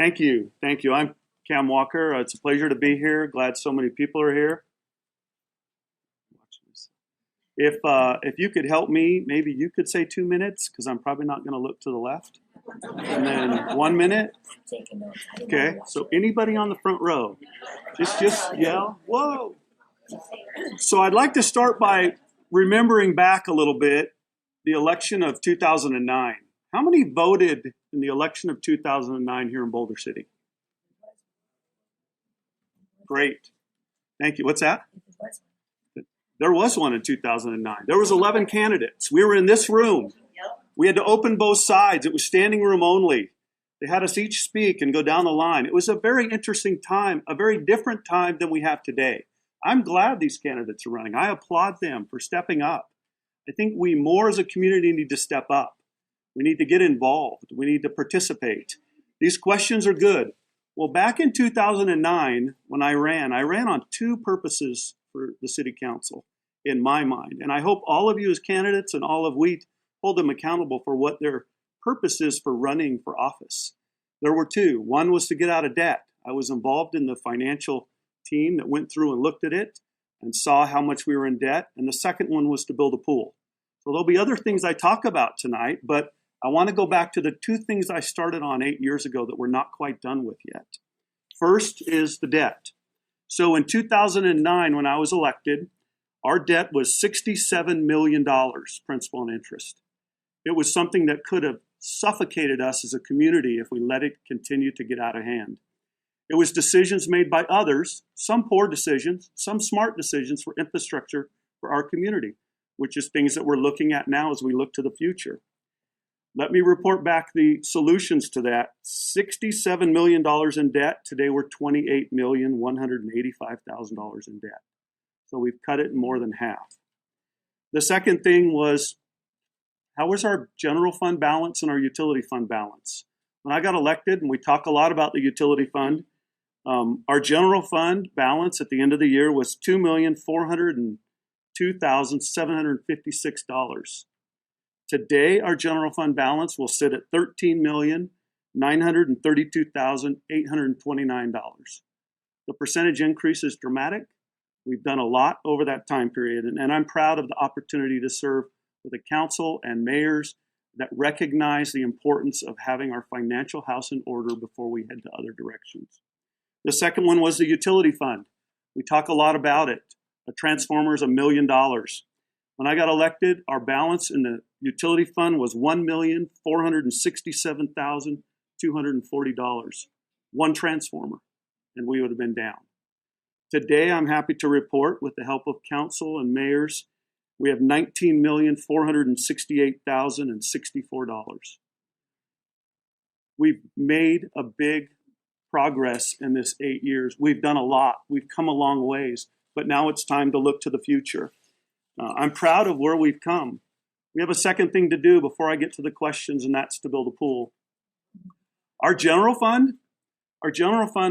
Thank you. Thank you. I'm Cam Walker. It's a pleasure to be here. Glad so many people are here. If you could help me, maybe you could say 2 minutes because I'm probably not going to look to the left. And then 1 minute. Okay. So anybody on the front row, just yell, whoa. So I'd like to start by remembering back a little bit the election of 2009. How many voted in the election of 2009 here in Boulder City? Great. Thank you. What's that? There was one in 2009. There was 11 candidates. We were in this room. We had to open both sides. It was standing room only. They had us each speak and go down the line. It was a very interesting time, a very different time than we have today. I'm glad these candidates are running. I applaud them for stepping up. I think we more as a community need to step up. We need to get involved. We need to participate. These questions are good. Well, back in 2009, when I ran on two purposes for the city council in my mind. And I hope all of you as candidates and all of we hold them accountable for what their purpose is for running for office. There were two. One was to get out of debt. I was involved in the financial team that went through and looked at it and saw how much we were in debt. And the second one was to build a pool. So there'll be other things I talk about tonight, but I want to go back to the two things I started on 8 years ago that we're not quite done with yet. First is the debt. So in 2009, when I was elected, our debt was $67 million, principal and interest. It was something that could have suffocated us as a community if we let it continue to get out of hand. It was decisions made by others, some poor decisions, some smart decisions for infrastructure for our community, which is things that we're looking at now as we look to the future. Let me report back the solutions to that. $67 million in debt. Today we're $28,185,000 in debt. So we've cut it more than half. The second thing was, how was our general fund balance and our utility fund balance? When I got elected, and we talk a lot about the utility fund, our general fund balance at the end of the year was $2,402,756. Today, our general fund balance will sit at $13,932,829. The percentage increase is dramatic. We've done a lot over that time period, and I'm proud of the opportunity to serve with a council and mayors that recognize the importance of having our financial house in order before we head to other directions. The second one was the utility fund. We talk a lot about it. A transformer is $1 million. When I got elected, our balance in the utility fund was $1,467,240. One transformer, and we would have been down. Today, I'm happy to report, with the help of council and mayors, we have $19,468,064. We've made a big progress in this 8 years. We've done a lot. We've come a long ways, but now it's time to look to the future. I'm proud of where we've come. We have a second thing to do before I get to the questions, and that's to build a pool. Our general fund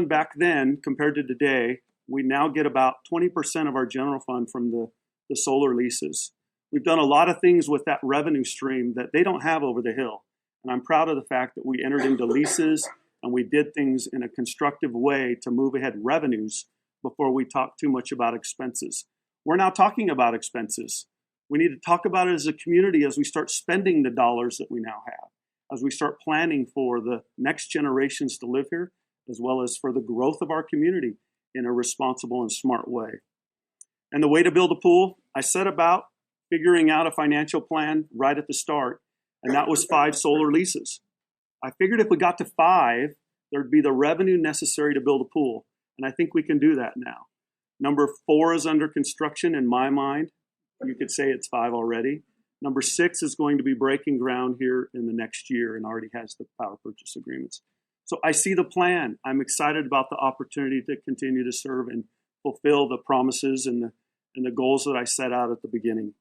back then, compared to today, we now get about 20% of our general fund from the solar leases. We've done a lot of things with that revenue stream that they don't have over the hill. And I'm proud of the fact that we entered into leases and we did things in a constructive way to move ahead revenues before we talk too much about expenses. We're now talking about expenses. We need to talk about it as a community as we start spending the dollars that we now have, as we start planning for the next generations to live here, as well as for the growth of our community in a responsible and smart way. And the way to build a pool, I set about figuring out a financial plan right at the start, and that was 5 solar leases. I figured if we got to 5, there'd be the revenue necessary to build a pool, and I think we can do that now. Number 4 is under construction in my mind. You could say it's 5 already. Number 6 is going to be breaking ground here in the next year and already has the power purchase agreements. So I see the plan. I'm excited about the opportunity to continue to serve and fulfill the promises and the goals that I set out at the beginning.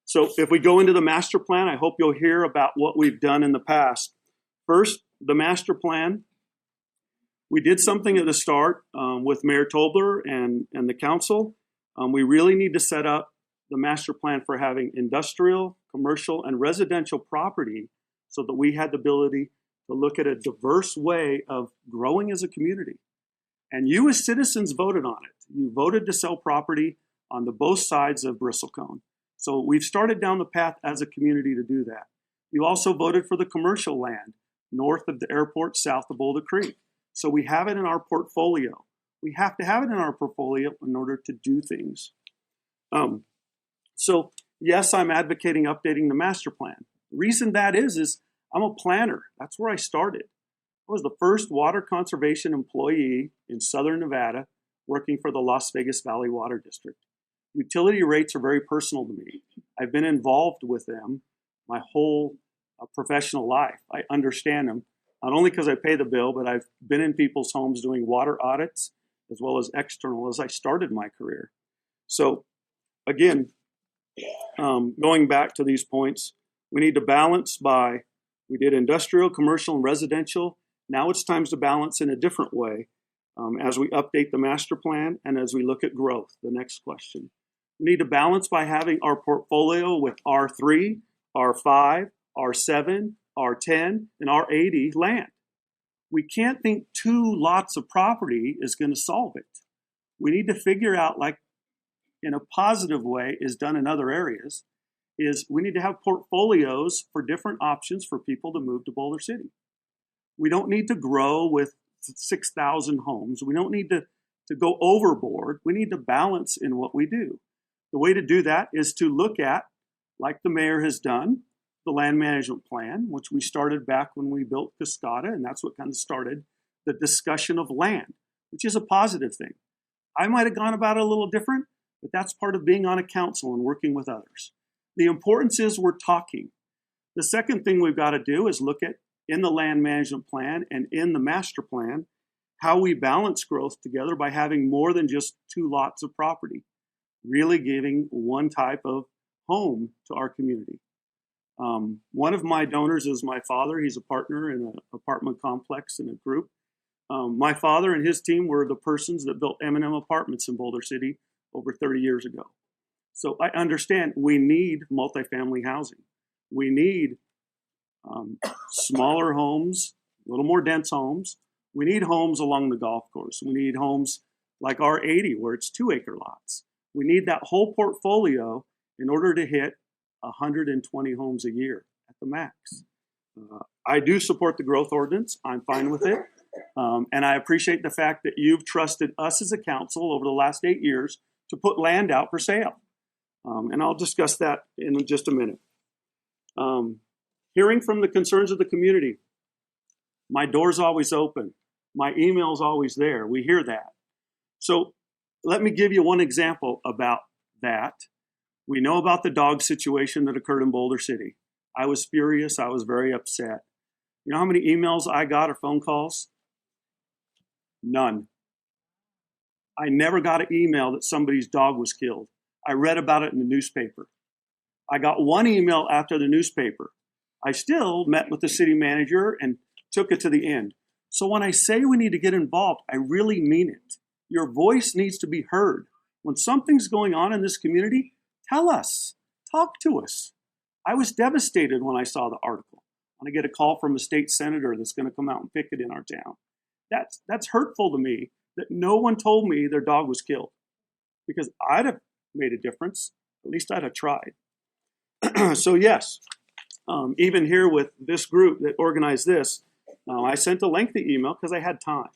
So if we go into the master plan, I hope you'll hear about what we've done in the past. First, the master plan. We did something at the start with Mayor Tobler and the council. We really need to set up the master plan for having industrial, commercial, and residential property so that we had the ability to look at a diverse way of growing as a community. And you as citizens voted on it. You voted to sell property on the both sides of Bristlecone. So we've started down the path as a community to do that. You also voted for the commercial land north of the airport, south of Boulder Creek. So we have it in our portfolio. We have to have it in our portfolio in order to do things. So yes, I'm advocating updating the master plan. The reason that is I'm a planner. That's where I started. I was the first water conservation employee in Southern Nevada working for the Las Vegas Valley Water District. Utility rates are very personal to me. I've been involved with them my whole professional life. I understand them, not only because I pay the bill, but I've been in people's homes doing water audits as well as external as I started my career. So again, going back to these points, we need to balance we did industrial, commercial, and residential. Now it's time to balance in a different way as we update the master plan and as we look at growth. The next question. We need to balance by having our portfolio with R3, R5, R7, R10, and R80 land. We can't think 2 lots of property is going to solve it. We need to figure out, like in a positive way is done in other areas, is we need to have portfolios for different options for people to move to Boulder City. We don't need to grow with 6,000 homes. We don't need to go overboard. We need to balance in what we do. The way to do that is to look at, like the mayor has done, the land management plan, which we started back when we built Cascada, and that's what kind of started the discussion of land, which is a positive thing. I might have gone about it a little different, but that's part of being on a council and working with others. The importance is we're talking. The second thing we've got to do is look at, in the land management plan and in the master plan, how we balance growth together by having more than just 2 lots of property, really giving one type of home to our community. One of my donors is my father. He's a partner in an apartment complex in a group. My father and his team were the persons that built M&M Apartments in Boulder City over 30 years ago. So I understand we need multifamily housing. We need smaller homes, a little more dense homes. We need homes along the golf course. We need homes like R80 where it's 2-acre lots. We need that whole portfolio in order to hit 120 homes a year at the max. I do support the growth ordinance. I'm fine with it. And I appreciate the fact that you've trusted us as a council over the last 8 years to put land out for sale. And I'll discuss that in just a minute. Hearing from the concerns of the community. My door's always open. My email's always there. We hear that. So let me give you one example about that. We know about the dog situation that occurred in Boulder City. I was furious. I was very upset. You know how many emails I got or phone calls? None. I never got an email that somebody's dog was killed. I read about it in the newspaper. I got one email after the newspaper. I still met with the city manager and took it to the end. So when I say we need to get involved, I really mean it. Your voice needs to be heard. When something's going on in this community, tell us, talk to us. I was devastated when I saw the article. When I get a call from a state senator that's going to come out and picket in our town. That's hurtful to me that no one told me their dog was killed, because I'd have made a difference. At least I'd have tried. So yes, even here with this group that organized this, I sent a lengthy email because I had time.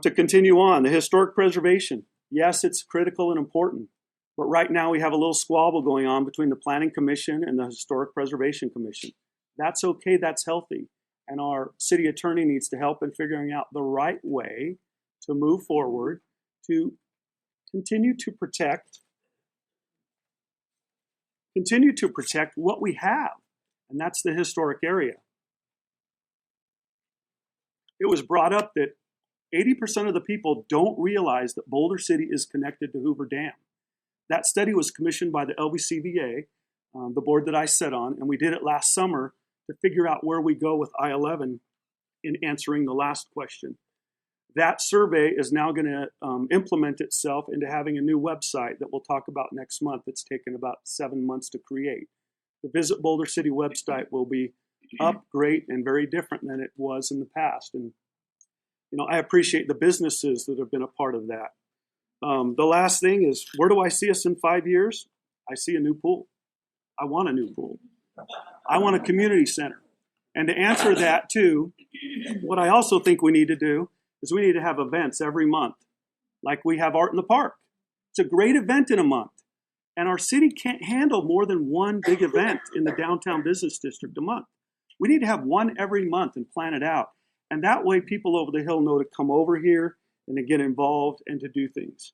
To continue on, the historic preservation. Yes, it's critical and important. But right now we have a little squabble going on between the Planning Commission and the Historic Preservation Commission. That's okay, that's healthy. And our city attorney needs to help in figuring out the right way to move forward to continue to protect what we have, and that's the historic area. It was brought up that 80% of the people don't realize that Boulder City is connected to Hoover Dam. That study was commissioned by the LVCVA, the board that I sit on, and we did it last summer to figure out where we go with I-11 in answering the last question. That survey is now going to implement itself into having a new website that we'll talk about next month. It's taken about 7 months to create. The Visit Boulder City website will be up great and very different than it was in the past. And, I appreciate the businesses that have been a part of that. The last thing is, where do I see us in 5 years? I see a new pool. I want a new pool. I want a community center. And to answer that too, what I also think we need to do is we need to have events every month, like we have Art in the Park. It's a great event in a month. And our city can't handle more than one big event in the downtown business district a month. We need to have one every month and plan it out. And that way people over the hill know to come over here and to get involved and to do things.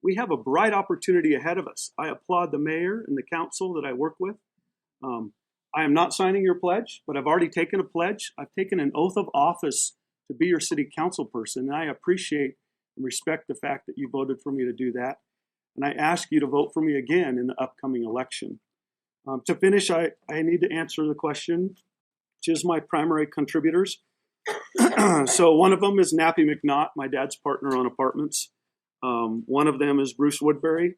We have a bright opportunity ahead of us. I applaud the mayor and the council that I work with. I am not signing your pledge, but I've already taken a pledge. I've taken an oath of office to be your city council person, and I appreciate and respect the fact that you voted for me to do that. And I ask you to vote for me again in the upcoming election. To finish, I need to answer the question, which is my primary contributors. So one of them is Nappy McNaught, my dad's partner on apartments. One of them is Bruce Woodbury.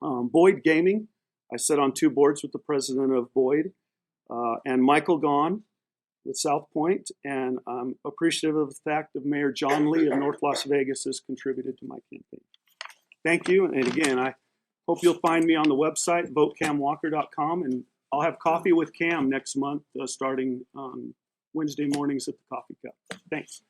Boyd Gaming, I sit on 2 boards with the president of Boyd, and Michael Gahn with South Point. And I'm appreciative of the fact that Mayor John Lee of North Las Vegas has contributed to my campaign. Thank you. And again, I hope you'll find me on the website, votecamwalker.com, and I'll have coffee with Cam next month, starting on Wednesday mornings at the Coffee Cup. Thanks.